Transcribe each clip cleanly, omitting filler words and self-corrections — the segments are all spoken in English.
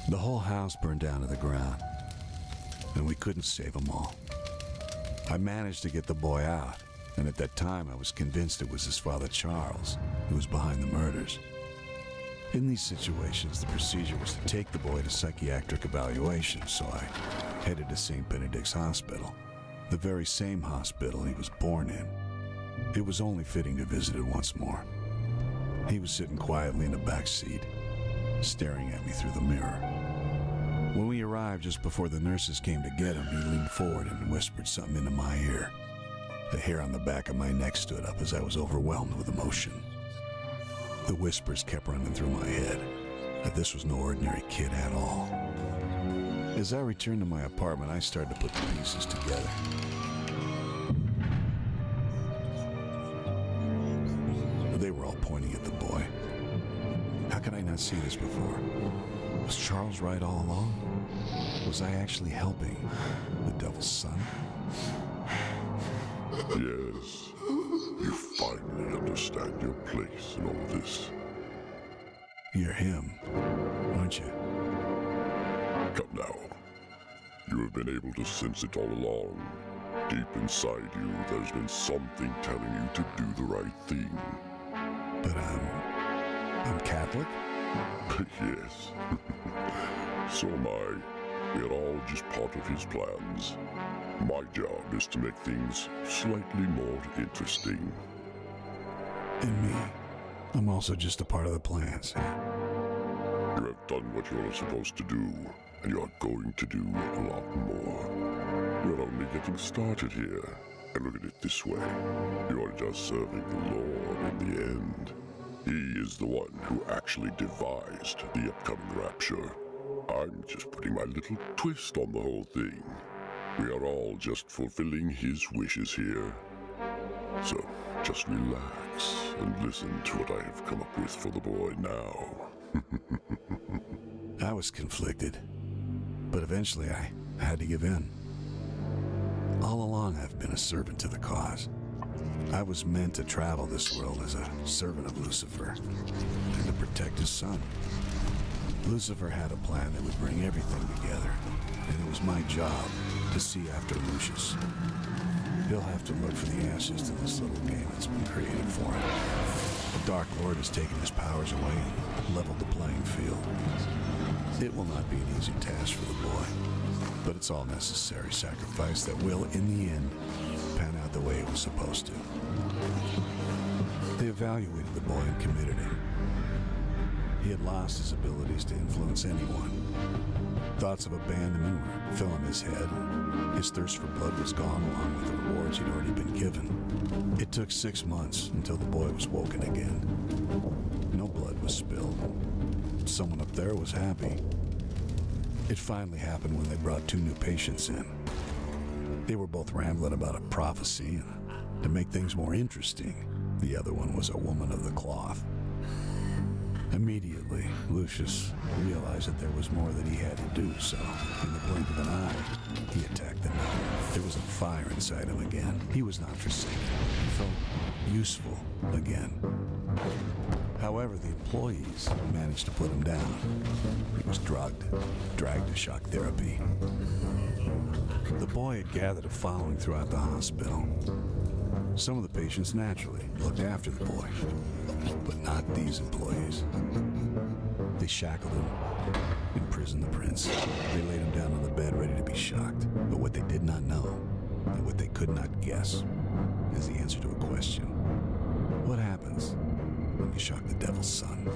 The whole house burned down to the ground, and we couldn't save them all. I managed to get the boy out, and at that time I was convinced it was his father Charles who was behind the murders. In these situations, the procedure was to take the boy to psychiatric evaluation, so I headed to St. Benedict's Hospital, the very same hospital he was born in. It was only fitting to visit it once more. He was sitting quietly in the back seat, staring at me through the mirror. When we arrived just before the nurses came to get him, he leaned forward and whispered something into my ear. The hair on the back of my neck stood up as I was overwhelmed with emotion. The whispers kept running through my head that this was no ordinary kid at all. As I returned to my apartment, I started to put the pieces together. They were all pointing at the boy. How could I not see this before? Was Charles right all along? Was I actually helping the devil's son? Yes, you finally understand your place in all this. You're him, aren't you? Come now. You have been able to sense it all along. Deep inside you, there's been something telling you to do the right thing. But I'm Catholic? Yes. So am I. We are all just part of his plans. My job is to make things slightly more interesting. And me. I'm also just a part of the plans. You have done what you are supposed to do, and you are going to do a lot more. We're only getting started here. And look at it this way. You are just serving the Lord in the end. He is the one who actually devised the upcoming rapture. I'm just putting my little twist on the whole thing. We are all just fulfilling his wishes here. So, just relax and listen to what I have come up with for the boy now. I was conflicted, but eventually I had to give in. All along I've been a servant to the cause. I was meant to travel this world as a servant of Lucifer and to protect his son. Lucifer had a plan that would bring everything together, and it was my job to see after Lucius. He'll have to look for the answers to this little game that's been created for him. The Dark Lord has taken his powers away and leveled the playing field. It will not be an easy task for the boy, but it's all necessary sacrifice that will, in the end, pan out the way it was supposed to. They evaluated the boy and committed him. He had lost his abilities to influence anyone. Thoughts of abandonment were filling his head. His thirst for blood was gone along with the rewards he'd already been given. It took 6 months until the boy was woken again. No blood was spilled. Someone up there was happy. It finally happened when they brought 2 new patients in. They were both rambling about a prophecy, and to make things more interesting, the other one was a woman of the cloth. Immediately, Lucius realized that there was more that he had to do, so in the blink of an eye, he attacked the nun. There was a fire inside him again. He was not forsaken. He felt useful again. However, the employees managed to put him down. He was drugged, dragged to shock therapy. The boy had gathered a following throughout the hospital. Some of the patients naturally looked after the boy, but not these employees. They shackled him, imprisoned the prince. They laid him down on the bed ready to be shocked. But what they did not know, and what they could not guess, is the answer to a question. What happens when you shock the devil's son?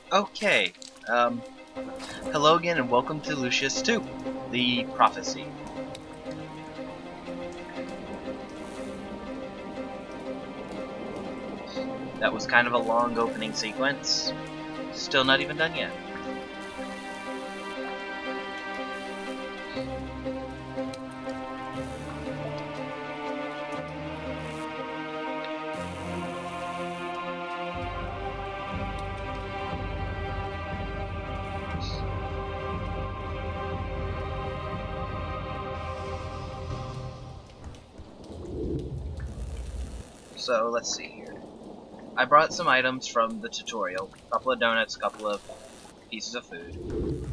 Okay, hello again and welcome to Lucius 2, the Prophecy. That was kind of a long opening sequence. Still not even done yet. So let's see here. I brought some items from the tutorial. A couple of donuts, a couple of pieces of food.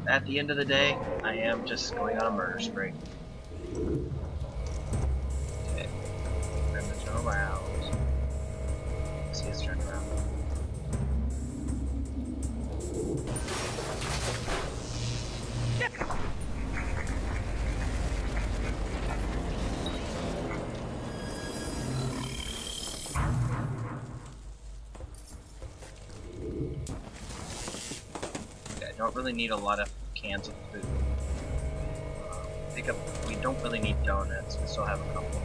At the end of the day, I am just going on a murder spree. Okay. Grab the turn around. See us turn around. Okay, I don't really need a lot of cans of food. We don't really need donuts, we still have a couple.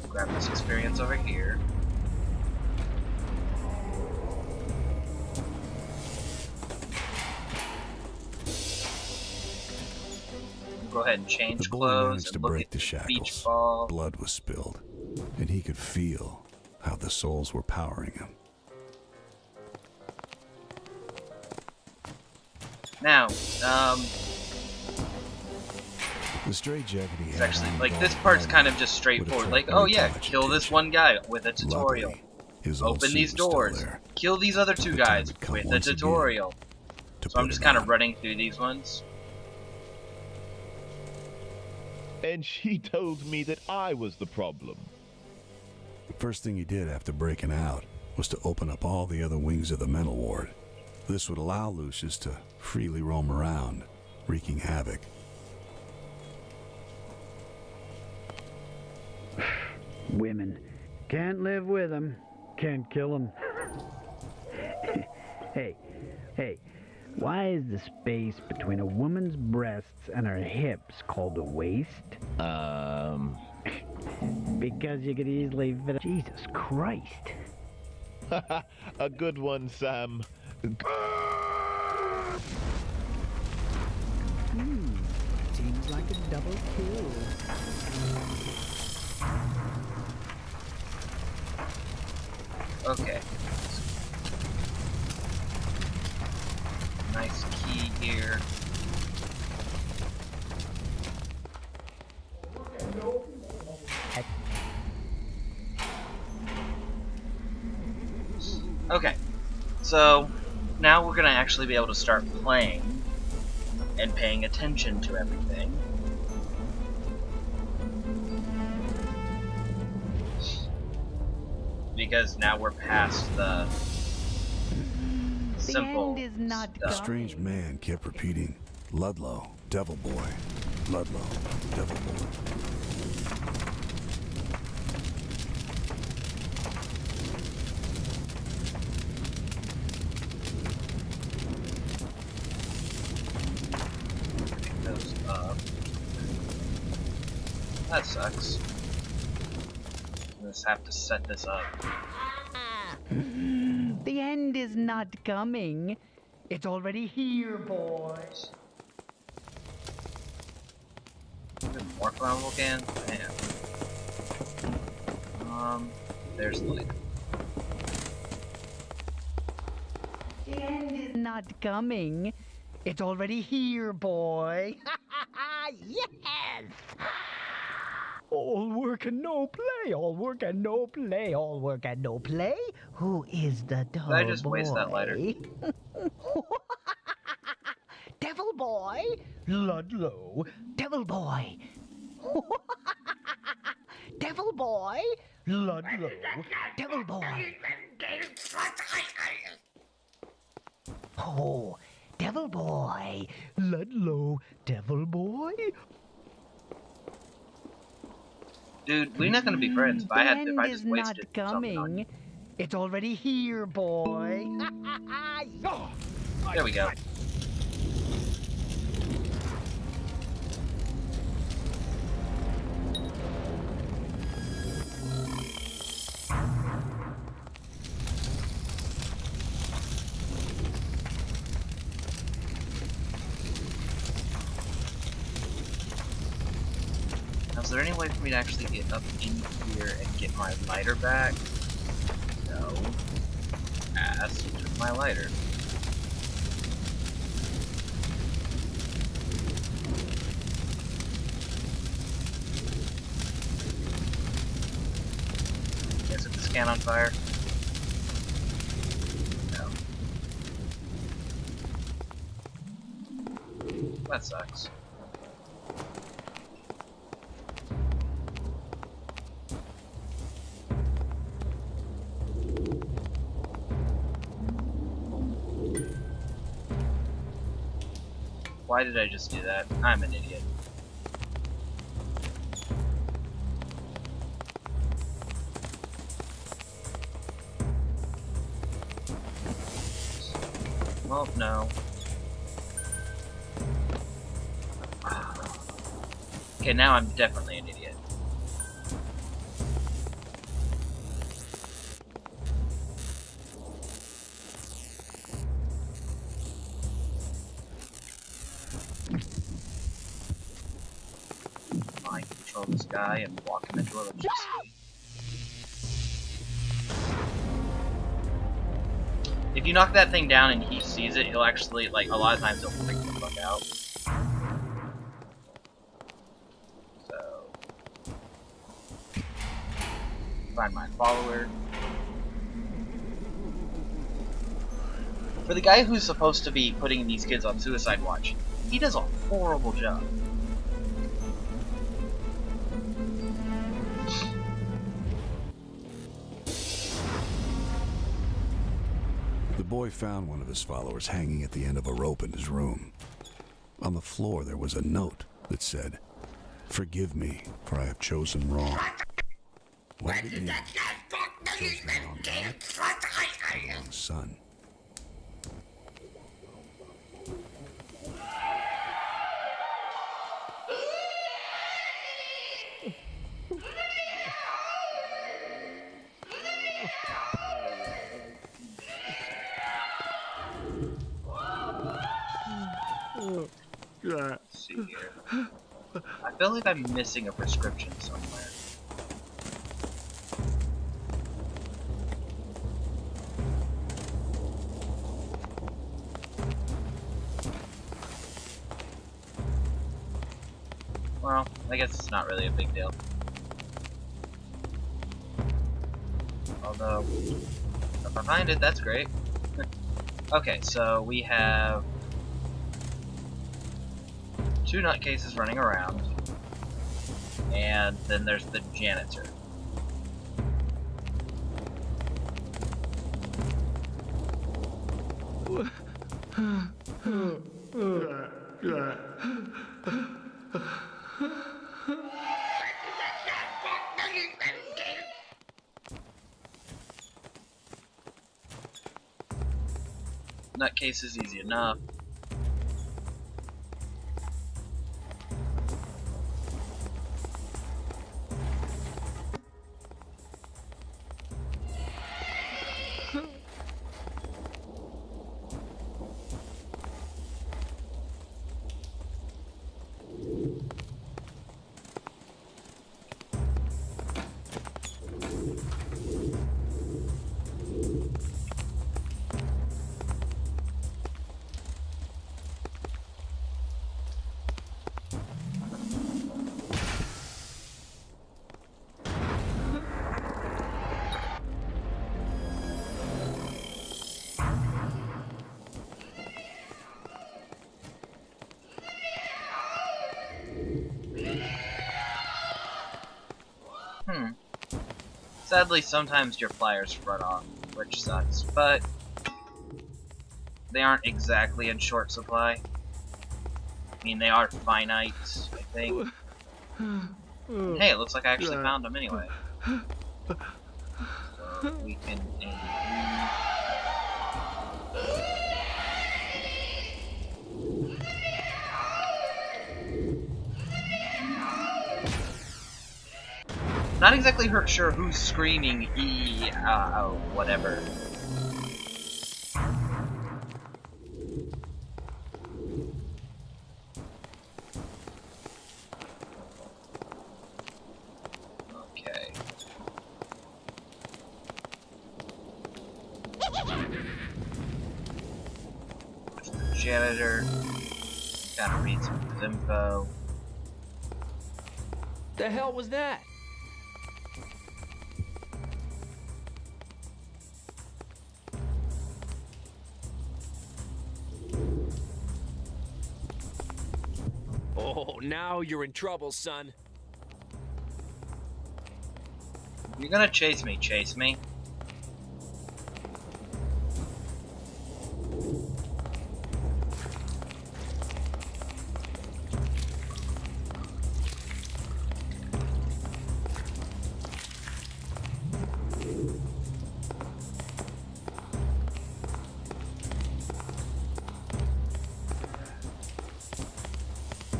Grab this experience over here. Go ahead and change The boy clothes managed to and look break at the the shackles. beach ball. Blood was spilled, and he could feel how the souls were powering him. Now, The straitjacket he it's had actually, on like, this involved part's blood kind of just straightforward. Like, attract oh way too yeah, much kill this attention. one guy with a tutorial. Luckily, his old Open suit these was still doors. there Kill these other two The time guys had come with a once again tutorial. to So I'm put just him kind of on. running through these ones. And she told me that I was the problem. The first thing he did after breaking out was to open up all the other wings of the mental ward. This would allow Lucius to freely roam around, wreaking havoc. Women. Can't live with them. Can't kill them. Hey, why is the space between a woman's breasts and her hips called a waist? Because you could easily fit. Jesus Christ. A good one, Sam. Seems like a double kill. Okay. Nice key here. Okay, so now we're gonna actually be able to start playing and paying attention to everything. Because now we're past the simple end is not The stuff. strange man kept repeating, Ludlow, devil boy. Ludlow, devil boy. Pick those up. That sucks. Just have to set this up. The end is not coming. It's already here, boys. More flammable cans? Man. There's the light. The end is not coming. It's already here, boy. Yes! All work and no play, all work and no play, all work and no play. Who is the dull Did I just boy? waste that lighter? Devil boy, Ludlow, devil boy. Devil boy, Ludlow, devil boy. Oh, devil boy, Ludlow, devil boy. Dude, we're not gonna be friends if I The end just is not wasted something on you. coming. It's already here, boy. There we go. Now, is there any way for me to actually get up in here and get my lighter back? No. Ass took my lighter. Is it this can on fire? No. That sucks. Why did I just do that? I'm an idiot. Well, no. Okay, now I'm definitely an idiot. Mind control this guy and walk him into electricity. If you knock that thing down and he sees it, he'll actually, like, a lot of times he'll freak the fuck out. So... find my follower. For the guy who's supposed to be putting these kids on suicide watch, he does a horrible job. The boy found one of his followers hanging at the end of a rope in his room. On the floor there was a note that said, "Forgive me, for I have chosen wrong." What did it mean? Chosen the wrong God? The wrong son. Let's see here. I feel like I'm missing a prescription somewhere. Well, I guess it's not really a big deal. Although, if I find it, that's great. Okay, so we have 2 nutcases running around, and then there's the janitor. Nutcase is easy enough. Sadly, sometimes your flyers run off, which sucks, but they aren't exactly in short supply. I mean, they are finite, I think. And hey, it looks like I actually found them anyway. So we can aim. Not exactly sure who's screaming whatever. Okay. Janitor. Gotta read some of his info. The hell was that? Oh, now you're in trouble, son. If you're gonna chase me, chase me.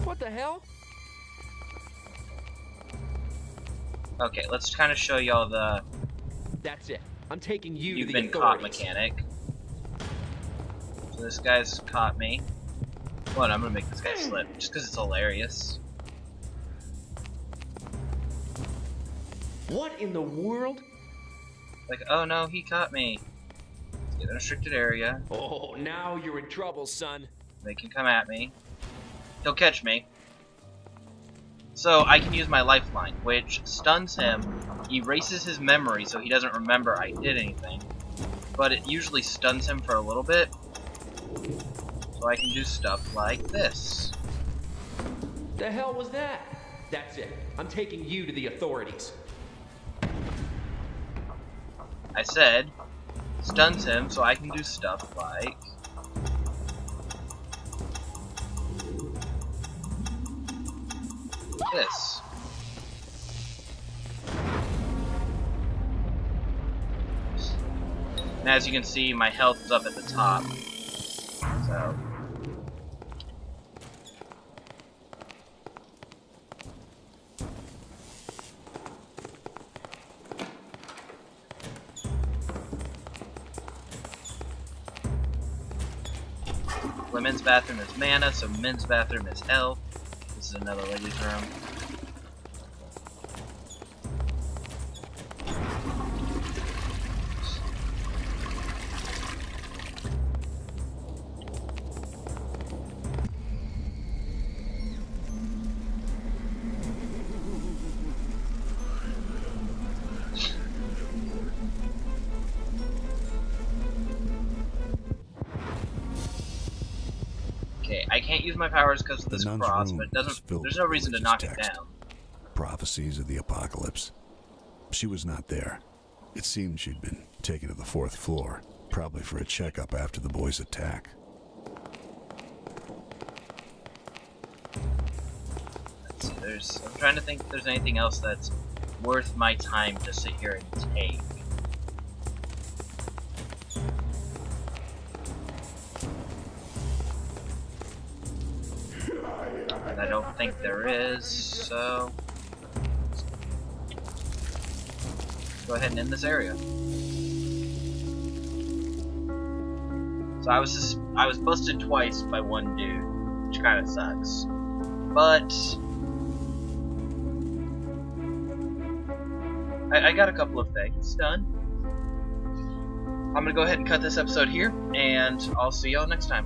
What the hell? Okay, let's kind of show y'all the That's it. I'm taking you you've to the been caught authorities. mechanic. So this guy's caught me. What? I'm gonna make this guy slip just because it's hilarious. What in the world? Like, oh no, he caught me. Let's get in a restricted area. Oh, now you're in trouble, son. They can come at me. He'll catch me. So I can use my lifeline, which stuns him, erases his memory so he doesn't remember I did anything. But it usually stuns him for a little bit. So I can do stuff like this. The hell was that? That's it. I'm taking you to the authorities. I said, stuns him so I can do stuff like this. And as you can see, my health is up at the top. So women's bathroom is mana, so men's bathroom is health. This is another ladies' room. Okay, I can't use my powers because of this The nun's cross, room but it was doesn't. filled There's with no reason to religious knock it text. down. Prophecies of the apocalypse. She was not there. It seemed she'd been taken to the 4th floor, probably for a checkup after the boys' attack. I'm trying to think if there's anything else that's worth my time to sit here and take. And I don't think there is, so go ahead and end this area. So I was busted twice by one dude, which kind of sucks. But I got a couple of things done. I'm gonna go ahead and cut this episode here, and I'll see y'all next time.